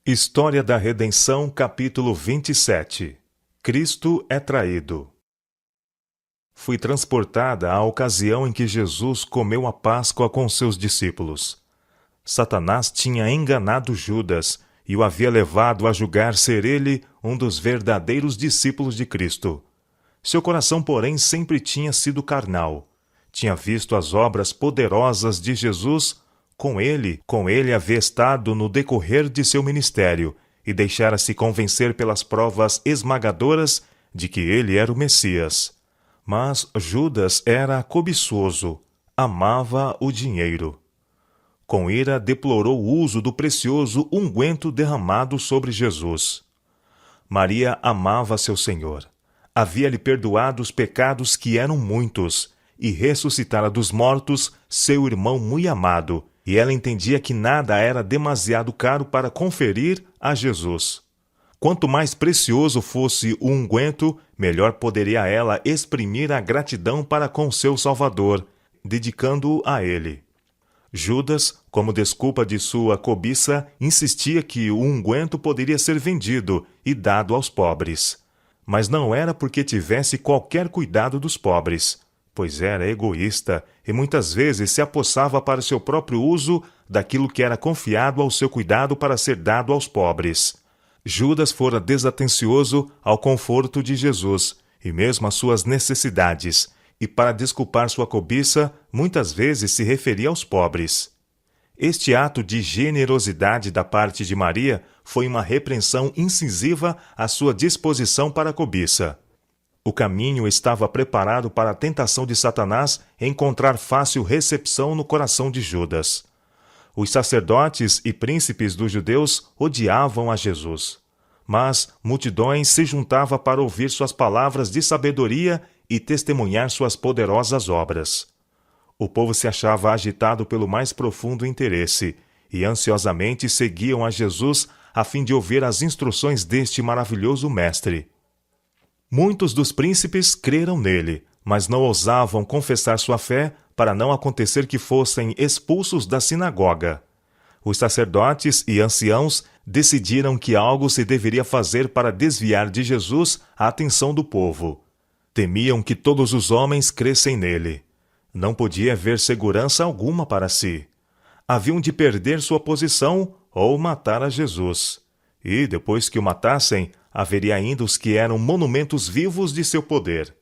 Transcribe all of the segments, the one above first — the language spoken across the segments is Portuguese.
História da Redenção, capítulo 27. Cristo é traído. Fui transportada à ocasião em que Jesus comeu a Páscoa com seus discípulos. Satanás tinha enganado Judas e o havia levado a julgar ser ele um dos verdadeiros discípulos de Cristo. Seu coração, porém, sempre tinha sido carnal. Tinha visto as obras poderosas de Jesus. Com ele havia estado no decorrer de seu ministério e deixara-se convencer pelas provas esmagadoras de que ele era o Messias. Mas Judas era cobiçoso, amava o dinheiro. Com ira deplorou o uso do precioso unguento derramado sobre Jesus. Maria amava seu Senhor. Havia-lhe perdoado os pecados que eram muitos e ressuscitara dos mortos seu irmão muito amado, e ela entendia que nada era demasiado caro para conferir a Jesus. Quanto mais precioso fosse o unguento, melhor poderia ela exprimir a gratidão para com seu Salvador, dedicando-o a ele. Judas, como desculpa de sua cobiça, insistia que o unguento poderia ser vendido e dado aos pobres. Mas não era porque tivesse qualquer cuidado dos pobres, pois era egoísta e muitas vezes se apossava para seu próprio uso daquilo que era confiado ao seu cuidado para ser dado aos pobres. Judas fora desatencioso ao conforto de Jesus e mesmo às suas necessidades, e para desculpar sua cobiça, muitas vezes se referia aos pobres. Este ato de generosidade da parte de Maria foi uma repreensão incisiva à sua disposição para a cobiça. O caminho estava preparado para a tentação de Satanás encontrar fácil recepção no coração de Judas. Os sacerdotes e príncipes dos judeus odiavam a Jesus, mas multidões se juntavam para ouvir suas palavras de sabedoria e testemunhar suas poderosas obras. O povo se achava agitado pelo mais profundo interesse e ansiosamente seguiam a Jesus a fim de ouvir as instruções deste maravilhoso mestre. Muitos dos príncipes creram nele, mas não ousavam confessar sua fé para não acontecer que fossem expulsos da sinagoga. Os sacerdotes e anciãos decidiram que algo se deveria fazer para desviar de Jesus a atenção do povo. Temiam que todos os homens cressem nele. Não podia haver segurança alguma para si. Haviam de perder sua posição ou matar a Jesus. E, depois que o matassem, haveria ainda os que eram monumentos vivos de seu poder.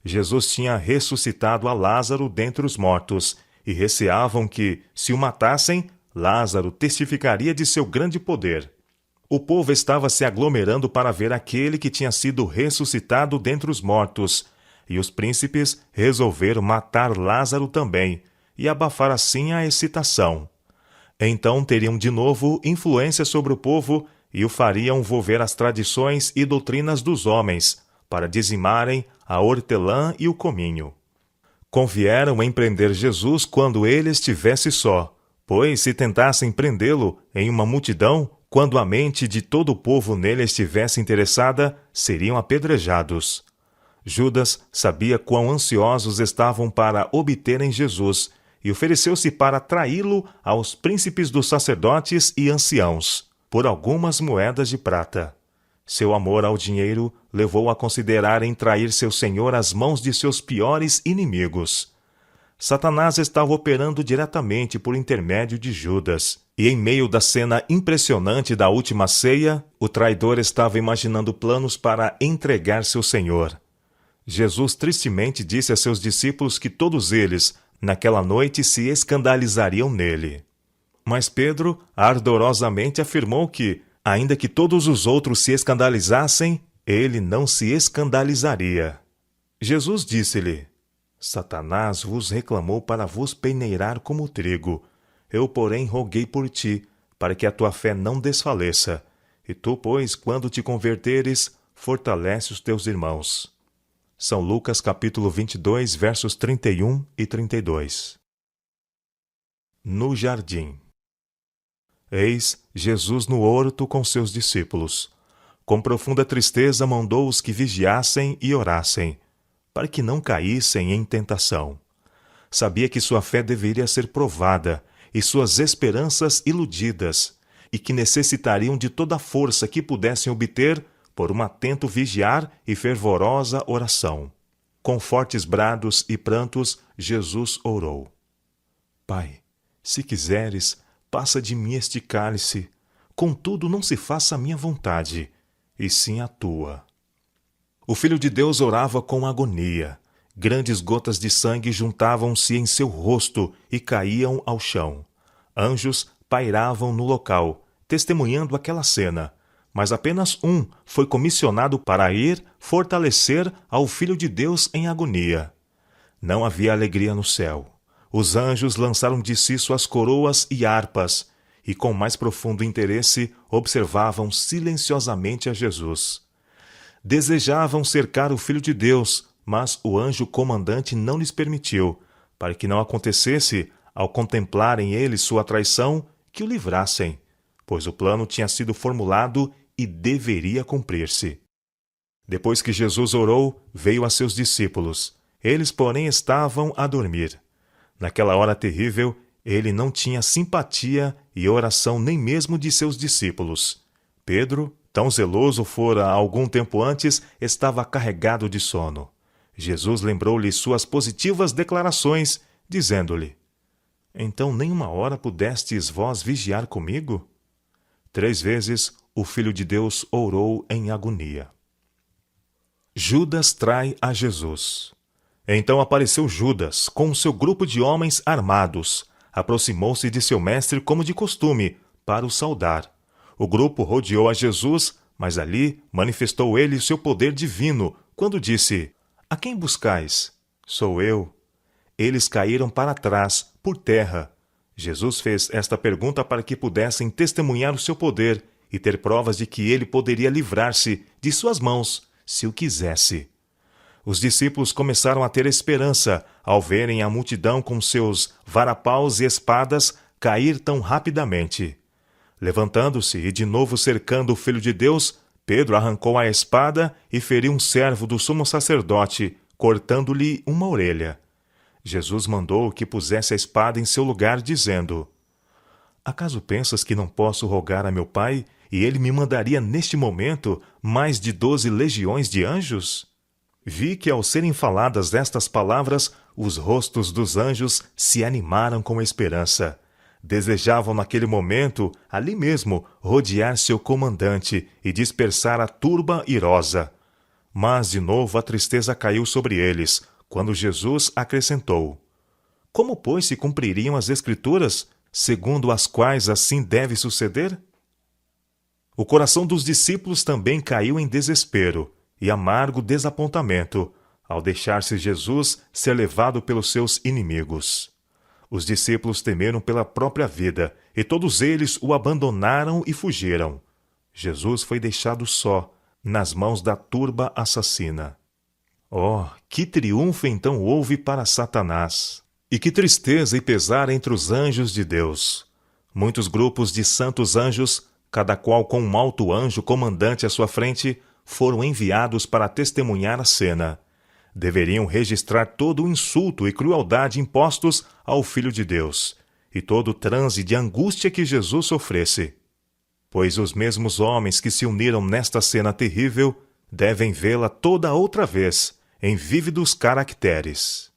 Jesus tinha ressuscitado a Lázaro dentre os mortos, e receavam que, se o matassem, Lázaro testificaria de seu grande poder. O povo estava se aglomerando para ver aquele que tinha sido ressuscitado dentre os mortos, e os príncipes resolveram matar Lázaro também, e abafar assim a excitação. Então teriam de novo influência sobre o povo e o fariam volver às tradições e doutrinas dos homens, para dizimarem a hortelã e o cominho. Convieram em prender Jesus quando ele estivesse só, pois se tentassem prendê-lo em uma multidão, quando a mente de todo o povo nele estivesse interessada, seriam apedrejados. Judas sabia quão ansiosos estavam para obterem Jesus, e ofereceu-se para traí-lo aos príncipes dos sacerdotes e anciãos, por algumas moedas de prata. Seu amor ao dinheiro levou a considerarem trair seu Senhor às mãos de seus piores inimigos. Satanás estava operando diretamente por intermédio de Judas, e em meio da cena impressionante da última ceia, o traidor estava imaginando planos para entregar seu Senhor. Jesus tristemente disse a seus discípulos que todos eles, naquela noite, se escandalizariam nele. Mas Pedro ardorosamente afirmou que, ainda que todos os outros se escandalizassem, ele não se escandalizaria. Jesus disse-lhe: Satanás vos reclamou para vos peneirar como trigo. Eu, porém, roguei por ti, para que a tua fé não desfaleça. E tu, pois, quando te converteres, fortalece os teus irmãos. São Lucas capítulo 22, versos 31 e 32. No jardim. Eis Jesus no horto com seus discípulos. Com profunda tristeza mandou-os que vigiassem e orassem, para que não caíssem em tentação. Sabia que sua fé deveria ser provada e suas esperanças iludidas, e que necessitariam de toda a força que pudessem obter por um atento vigiar e fervorosa oração. Com fortes brados e prantos, Jesus orou: Pai, se quiseres, passa de mim este cálice. Contudo, não se faça a minha vontade, e sim a tua. O Filho de Deus orava com agonia. Grandes gotas de sangue juntavam-se em seu rosto e caíam ao chão. Anjos pairavam no local, testemunhando aquela cena, mas apenas um foi comissionado para ir fortalecer ao Filho de Deus em agonia. Não havia alegria no céu. Os anjos lançaram de si suas coroas e harpas, e com mais profundo interesse observavam silenciosamente a Jesus. Desejavam cercar o Filho de Deus, mas o anjo comandante não lhes permitiu, para que não acontecesse, ao contemplarem eles sua traição, que o livrassem, pois o plano tinha sido formulado e deveria cumprir-se. Depois que Jesus orou, veio a seus discípulos. Eles, porém, estavam a dormir. Naquela hora terrível, ele não tinha simpatia e oração nem mesmo de seus discípulos. Pedro, tão zeloso fora algum tempo antes, estava carregado de sono. Jesus lembrou-lhe suas positivas declarações, dizendo-lhe: Então nem uma hora pudestes vós vigiar comigo? 3 vezes o Filho de Deus orou em agonia. Judas trai a Jesus. Então apareceu Judas, com seu grupo de homens armados. Aproximou-se de seu mestre como de costume, para o saudar. O grupo rodeou a Jesus, mas ali manifestou ele seu poder divino, quando disse: A quem buscais? Sou eu. Eles caíram para trás, por terra. Jesus fez esta pergunta para que pudessem testemunhar o seu poder e ter provas de que ele poderia livrar-se de suas mãos, se o quisesse. Os discípulos começaram a ter esperança ao verem a multidão com seus varapaus e espadas cair tão rapidamente. Levantando-se e de novo cercando o Filho de Deus, Pedro arrancou a espada e feriu um servo do sumo sacerdote, cortando-lhe uma orelha. Jesus mandou que pusesse a espada em seu lugar, dizendo: Acaso pensas que não posso rogar a meu Pai, e ele me mandaria neste momento mais de 12 legiões de anjos? Vi que, ao serem faladas estas palavras, os rostos dos anjos se animaram com esperança. Desejavam naquele momento, ali mesmo, rodear seu comandante e dispersar a turba irosa. Mas, de novo, a tristeza caiu sobre eles, quando Jesus acrescentou: Como, pois, se cumpririam as Escrituras, segundo as quais assim deve suceder? O coração dos discípulos também caiu em desespero e amargo desapontamento, ao deixar-se Jesus ser levado pelos seus inimigos. Os discípulos temeram pela própria vida, e todos eles o abandonaram e fugiram. Jesus foi deixado só, nas mãos da turba assassina. Oh, que triunfo então houve para Satanás! E que tristeza e pesar entre os anjos de Deus! Muitos grupos de santos anjos, cada qual com um alto anjo comandante à sua frente, foram enviados para testemunhar a cena. Deveriam registrar todo o insulto e crueldade impostos ao Filho de Deus, e todo o transe de angústia que Jesus sofresse. Pois os mesmos homens que se uniram nesta cena terrível devem vê-la toda outra vez, em vívidos caracteres.